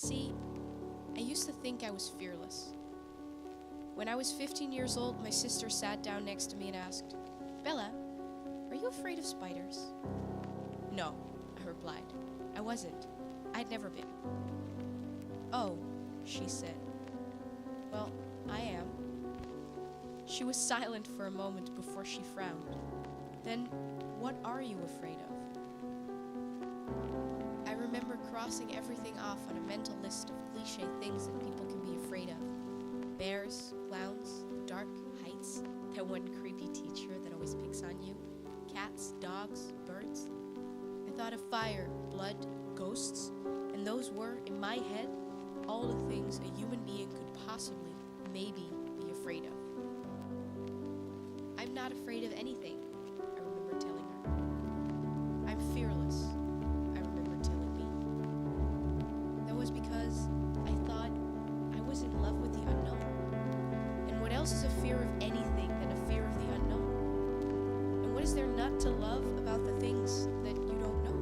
See, I used to think I was fearless. When I was 15 years old, my sister sat down next to me and asked, "Bella, are you afraid of spiders?" "No," I replied. I wasn't. I'd never been. "Oh," she said. "Well, I am." She was silent for a moment before she frowned. "Then, what are you afraid of?" I remember crossing everything off on a mental list of cliché things that people can be afraid of. Bears, clowns, dark heights, that one creepy teacher that always picks on you, cats, dogs, birds. I thought of fire, blood, ghosts, and those were, in my head, all the things a human being could possibly, maybe, be afraid of. "I'm not afraid of anything," I remember telling her. "I'm fearless," I remember telling me. That was because I thought I was in love with the unknown. And what else is a fear of anything than a fear of the unknown? And what is there not to love about the things that you don't know?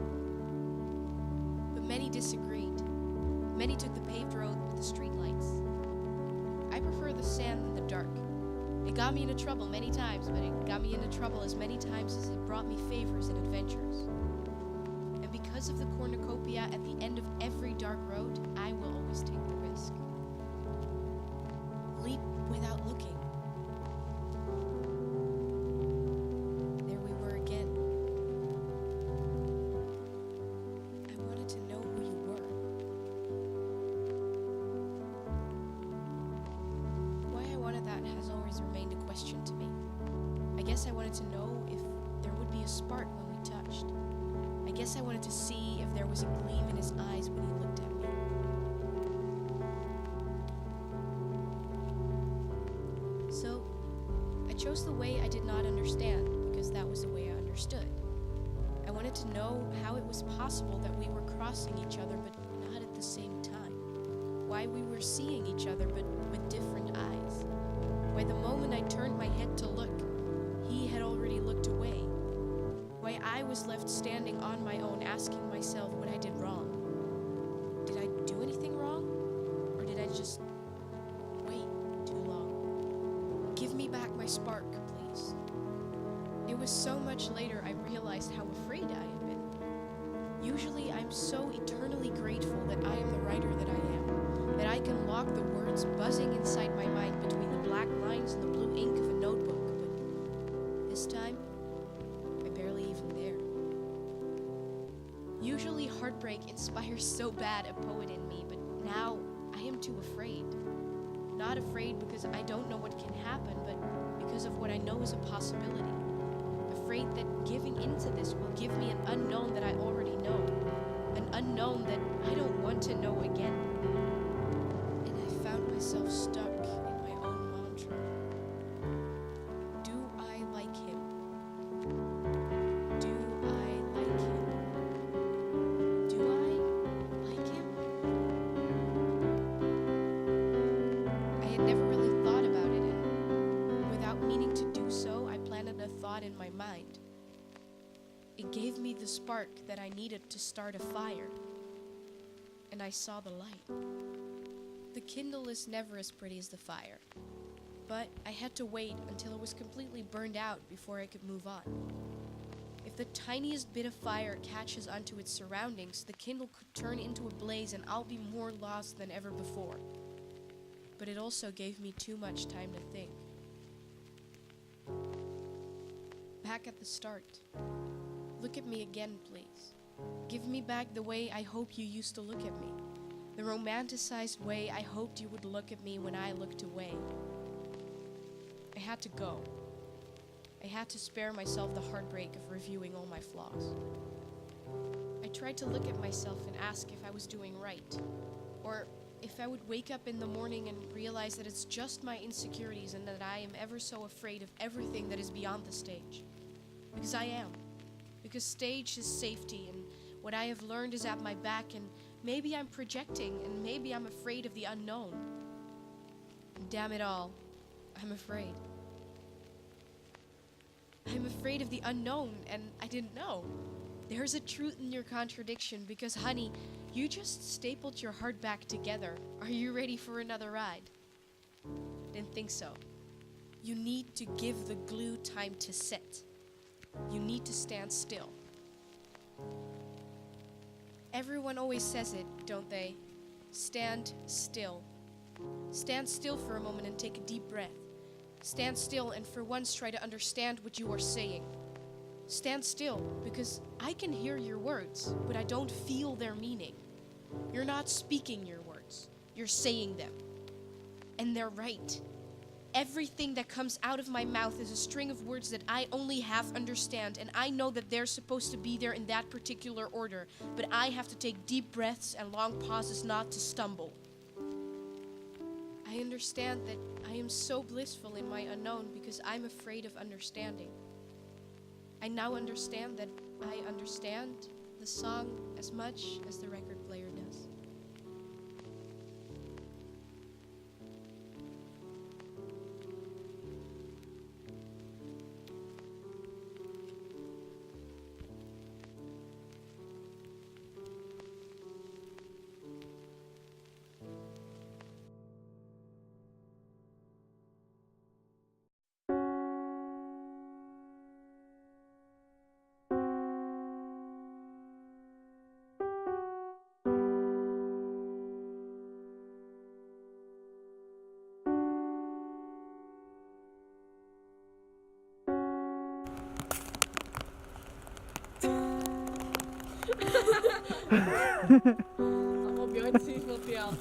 But many disagreed. Many took the paved road with the streetlights. I prefer the sand than the dark. It got me into trouble many times, but it got me into trouble as many times as it brought me favors and adventures. And because of the cornucopia at the end of every dark road, I will always take the risk. Leap without looking. There we were again. I wanted to know who you were. Why I wanted that has always remained a question to me. I guess I wanted to know if there would be a spark when we touched. I guess I wanted to see if there was a gleam in his eyes when he looked at me. So, I chose the way I did not understand because that was the way I understood. I wanted to know how it was possible that we were crossing each other but not at the same time. Why we were seeing each other but with different eyes. Why the moment I turned my head to look, he had already looked away. Why I was left standing on my own asking myself what I did wrong. Did I do anything wrong? Or did I just wait too long? Give me back my spark, please. It was so much later I realized how afraid I had been. Usually I'm so eternally grateful that I am the writer that I am, that I can lock the words buzzing inside my mind between the black lines and the blue ink of a notebook, but this time, I barely even dare. Usually heartbreak inspires so bad a poet in me, but now I am too afraid. Not afraid because I don't know what can happen, but because of what I know is a possibility. Afraid that giving into this will give me an unknown that I already know. An unknown that I don't want to know again. And I found myself stuck in my own mantra. Do I like him? Do I like him? Do I like him? I had never really thought about it, and without meaning to do so, I planted a thought in my mind. It gave me the spark that I needed to start a fire, and I saw the light. The kindle is never as pretty as the fire, but I had to wait until it was completely burned out before I could move on. If the tiniest bit of fire catches onto its surroundings, the kindle could turn into a blaze and I'll be more lost than ever before. But it also gave me too much time to think. Back at the start. Look at me again, please. Give me back the way I hope you used to look at me. The romanticized way I hoped you would look at me when I looked away. I had to go. I had to spare myself the heartbreak of reviewing all my flaws. I tried to look at myself and ask if I was doing right. Or if I would wake up in the morning and realize that it's just my insecurities and that I am ever so afraid of everything that is beyond the stage. Because I am. Because stage is safety, and what I have learned is at my back, and maybe I'm projecting, and maybe I'm afraid of the unknown. And damn it all, I'm afraid. I'm afraid of the unknown, and I didn't know. There's a truth in your contradiction, because honey, You just stapled your heart back together. Are you ready for another ride? Didn't think so. You need to give the glue time to set. You need to stand still. Everyone always says it, don't they? Stand still. Stand still for a moment and take a deep breath. Stand still and for once try to understand what you are saying. Stand still because I can hear your words, but I don't feel their meaning. You're not speaking your words. You're saying them. And they're right. Everything that comes out of my mouth is a string of words that I only half understand, and I know that they're supposed to be there in that particular order, but I have to take deep breaths and long pauses not to stumble. I understand that I am so blissful in my unknown because I'm afraid of understanding. I now understand that I understand the song as much as the record player does. Allemaal behind the scenes materiaal.